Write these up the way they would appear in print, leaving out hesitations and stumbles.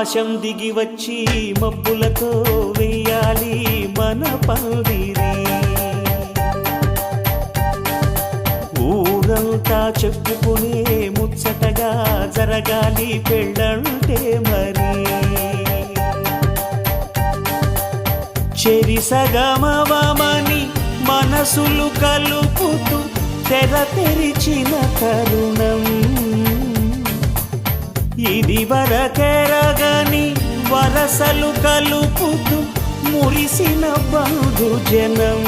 ఆకాశం దిగి వచ్చి మబ్బులతో వెయ్యాలి మన పందిరి. ఊరంతా చెప్పుకునే ముచ్చటగా జరగాలి పెళ్ళంటే మరి. చెరిసగమవమని మనసులు కలుపుతూ తెర తెరిచిన తరుణం ఇది వరకెరగని వరసలు కలుపుతూ మురిసిన బంధుజనం.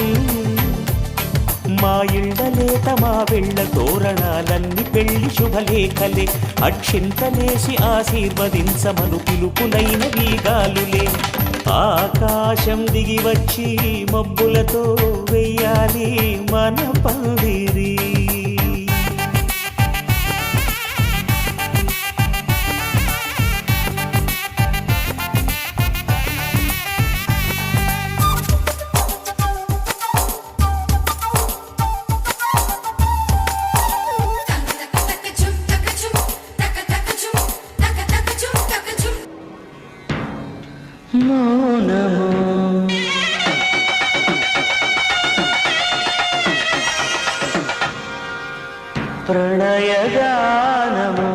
మా ఇళ్ళలేత మా వెళ్ళ తోరణాలన్నీ పెళ్లి శుభలేఖలే. అక్షింతలేసి ఆశీర్వదించమను పిలుపులైన వీగాలులే. ఆకాశం దిగి వచ్చి మబ్బులతో వెయ్యాలి మన పందిరి. మౌనము ప్రణయగానము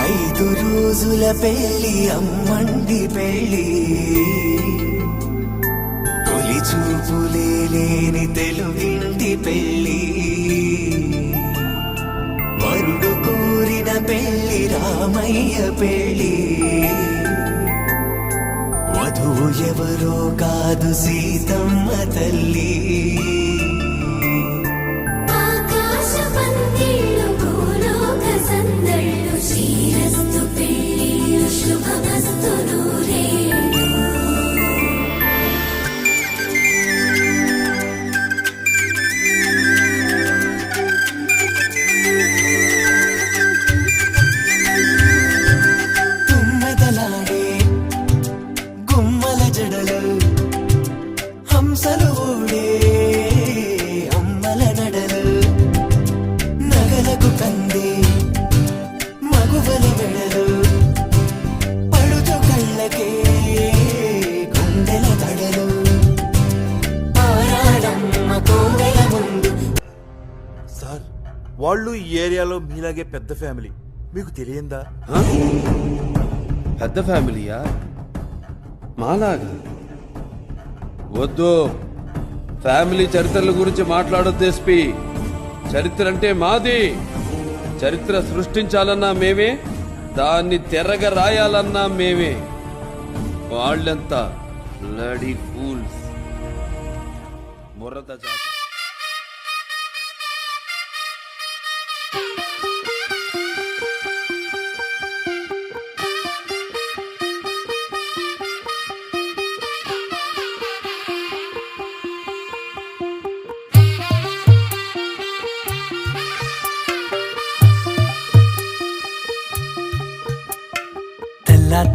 ఐదు రోజుల పెళ్లి అమ్మండి పెళ్లి. తొలి చూపులే లేని తెలుగింటి పెళ్లి. వరుడు కోరిన పెళ్లి రామయ్య పెళ్లి. వధువు ఎవరో కాదు సీతమ్మ తల్లి. వాళ్ళు ఈ ఏరియాలో మీలాగే పెద్ద ఫ్యామిలీ, మీకు తెలియందా? పెద్ద ఫ్యామిలీయా? మాలాగా వద్దు. ఫ్యామిలీ చరిత్రల గురించి మాట్లాడొద్దు ఎస్పీ. చరిత్ర అంటే మాది. చరిత్ర సృష్టించాలన్నా మేమే, దాన్ని తెరగ రాయాలన్నా మేమే. వాళ్ళంతా బ్లడీ ఫూల్స్. ముర్రత జాతి.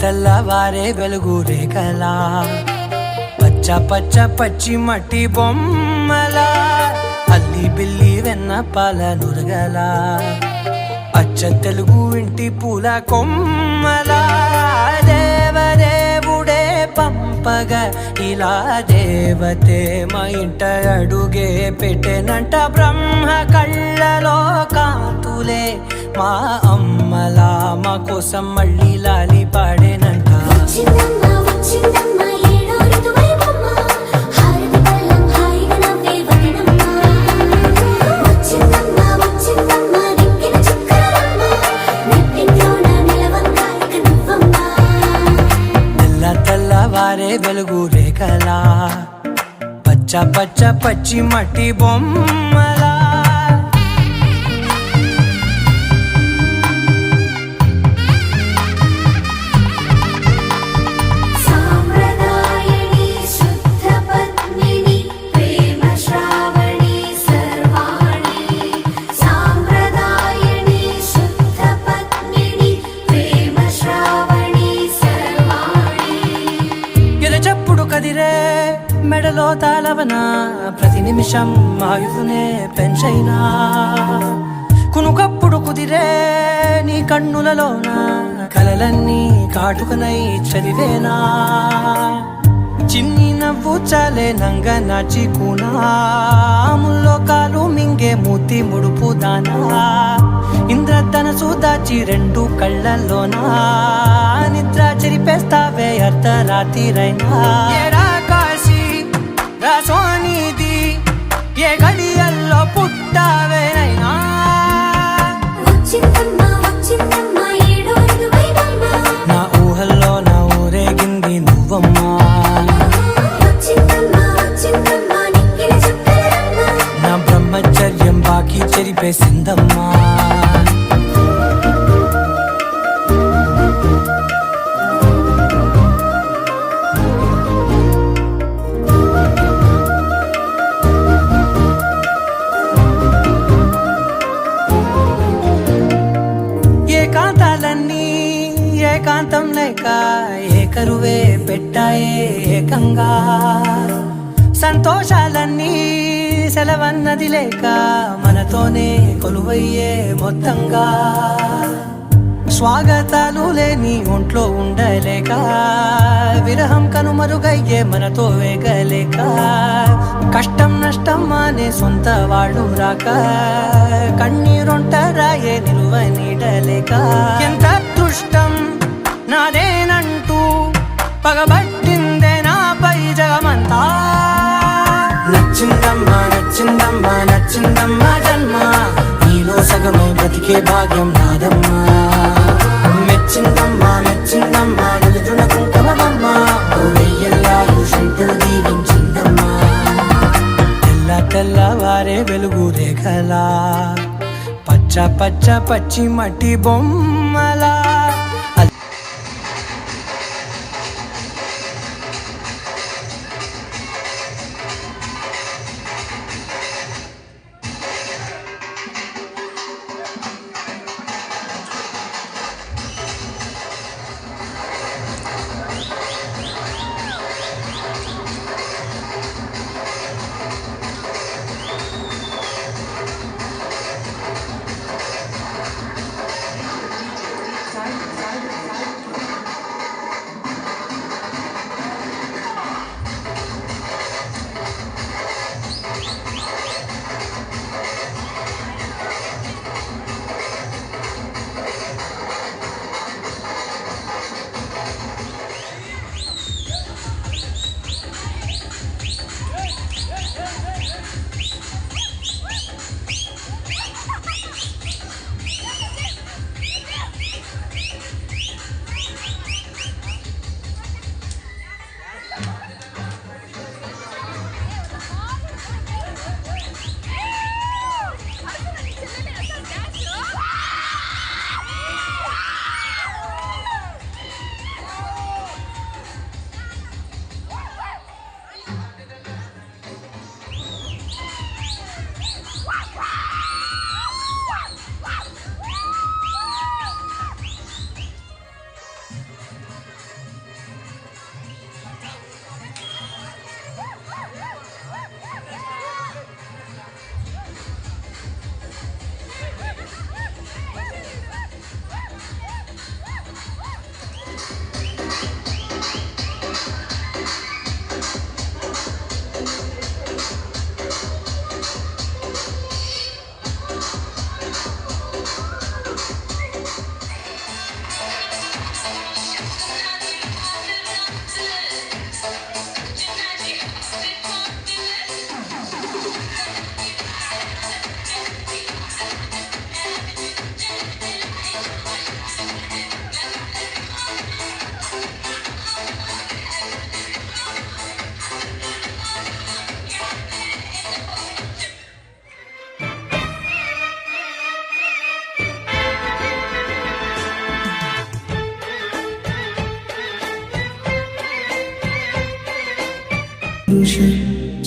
తెల్లవారే వెలుగు రేఖలా, పచ్చ పచ్చ పచ్చి మట్టి బొమ్మలా, అల్లి బిల్లి వెన్న పాల నురగలా, అచ్చ తెలుగు ఇంటి పూల కొమ్మలా. దేవదేవుడే పంపగా ఇలా దేవతే మా ఇంట అడుగే పెట్టెనంట. బ్రహ్మ కళ్ళలో కాంతులే మా అమ్మలా మా కోసం మళ్ళీ లాలి పాడేనంట. తెల్లవారే వెలుగు రేఖలా, పచ్చ పచ్చ పచ్చి మట్టి బొమ్మలా. మెడలో తాళవన ప్రతి నిమిషం ఆయుధునే పెంచైనా కునుకప్పుడు కుదిరే నీ కన్నులలోన కలలన్నీ కాటుకనై చదివేనా చిన్ని నవ్వు చాలే నంగ నాచి కూనాముల్లో కాలు మింగే మూతి ముడుపు దానా ఇంద్రధనసు దాచి రెండు కళ్ళల్లోనా నిద్ర చెరిపేస్తావే అర్ధరాత్రిరైనా ఏరా కాశీ రాసోనిది ఏ గడియల్లో పుట్టావేనైనా నా ఊహల్లో నా ఊరేగింది నువ్వమ్మా నా బ్రహ్మచర్యం బాకీ చెరిపేసిందమ్మా ఏకాంతాలన్నీ ఏకాంతం లేక ఏకరువే పెట్టాయే ఏకంగా సంతోషాలన్నీ సెలవన్నది లేక మనతోనే కొలువయ్యే మొత్తంగా స్వాగతాలు లేని ఒంట్లో ఉండలేక విరహం కనుమరుగయ్యే మనతో వేగలేక కష్టం నష్టం అనే సొంత వాళ్ళు రాక కన్నీరొంటరాయే నిలువ నీడలేక ఎంత అదృష్టం నాదేనంటూ పగబట్టిందే నాపై జగమంతా నచ్చిందమ్మా నచ్చిందమ్మా నచ్చిందమ్మా జన్మ నీలో సగమై బ్రతికే భాగ్యం నాదమ్మా మెచ్చిందమ్మా మెచ్చిందమ్మా నిలుతున్న కుంకుమమ్మా వెయ్యల్లాలు శంకులు దీవించిందమ్మా తెల్ల తెల్లవారే వెలుగు రేఖలా పచ్చ పచ్చ పచ్చి మట్టి బొమ్మలా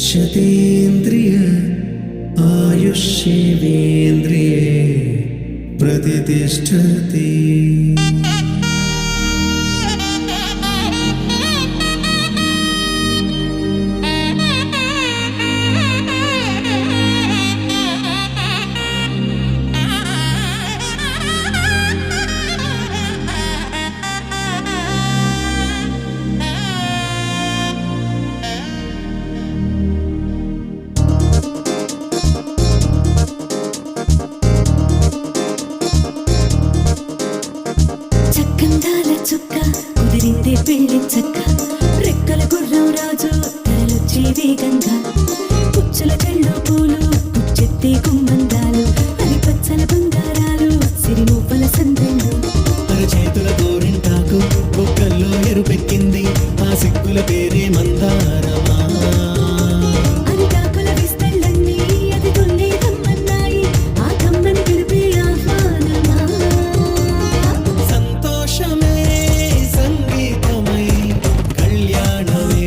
शतेन्द्रिय आयुष्येवेन्द्रिये प्रतिष्ठति చుట్టే గుమ్మందాలు అది పచ్చల బంగారాలు సిరిమూపల సందెళ్ళు చేతుల గోరింటాకు బొక్కల్లో ఎరుపెక్కింది ఆ సిక్కుల పేరే మందారమా అది కాకుల విస్తళ్ళన్నీ అది తొల్లి కమ్మన్నాయి ఆ కమ్మని పిలిపే ఆహ్వానమా సంతోషమే సంగీతమై కళ్యాణమే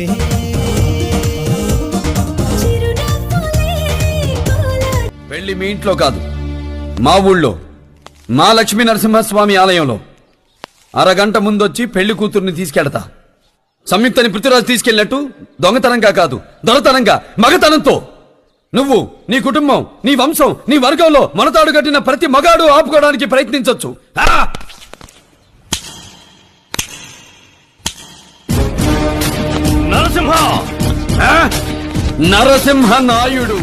చిరునవ్వులే కోలాట పెళ్లి మీ ఇంట్లో కాదు మా ఊళ్ళో మా లక్ష్మీ నరసింహస్వామి ఆలయంలో అరగంట ముందొచ్చి పెళ్లి కూతుర్ని తీసుకెళ్తా సంయుక్తని పృథ్వీరాజు తీసుకెళ్ళినట్టు దొంగతనంగా కాదు దొరతనంగా మగతనంతో నువ్వు నీ కుటుంబం నీ వంశం నీ వర్గంలో మనతాడు కట్టిన ప్రతి మగాడు ఆపుకోవడానికి ప్రయత్నించొచ్చు నరసింహ నరసింహ నాయుడు